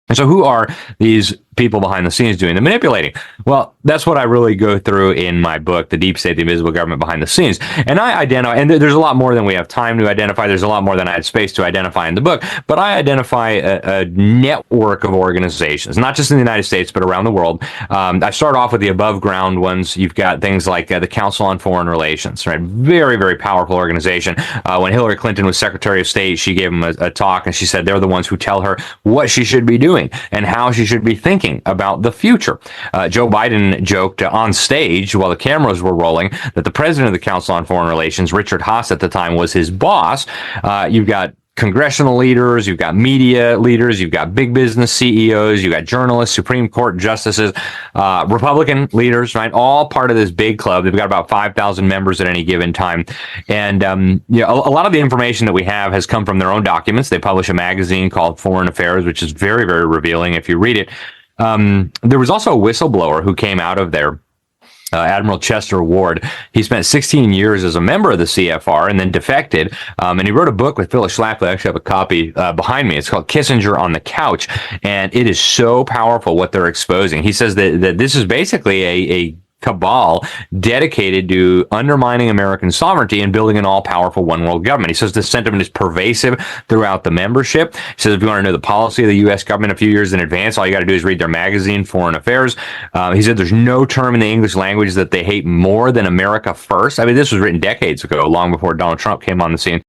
And so who are these people behind the scenes doing the manipulating? Well, that's what I really go through in my book, The Deep State, the Invisible Government Behind the Scenes. And I identify, and there's a lot more than we have time to identify. There's a lot more than I had space to identify in the book. But I identify a network of organizations, not just in the United States, but around the world. I start off with the above ground ones. You've got things like the Council on Foreign Relations, right? Very, very powerful organization. When Hillary Clinton was Secretary of State, she gave them a talk, and she said they're the ones who tell her what she should be doing and how she should be thinking about the future. Joe Biden joked on stage while the cameras were rolling that the president of the Council on Foreign Relations, Richard Haas at the time, was his boss. You've got congressional leaders, you've got media leaders, you've got big business CEOs, you've got journalists, Supreme Court justices, Republican leaders, right? All part of this big club. They've got about 5,000 members at any given time. And a lot of the information that we have has come from their own documents. They publish a magazine called Foreign Affairs, which is very, very revealing if you read it. There was also a whistleblower who came out of there. Admiral Chester Ward. He spent 16 years as a member of the CFR and then defected. And he wrote a book with Phyllis Schlafly. I actually have a copy behind me. It's called Kissinger on the Couch. And it is so powerful what they're exposing. He says that this is basically a cabal dedicated to undermining American sovereignty and building an all-powerful one-world government. He says this sentiment is pervasive throughout the membership. He says if you want to know the policy of the U.S. government a few years in advance, all you got to do is read their magazine, Foreign Affairs. He said there's no term in the English language that they hate more than America first. I mean, this was written decades ago, long before Donald Trump came on the scene.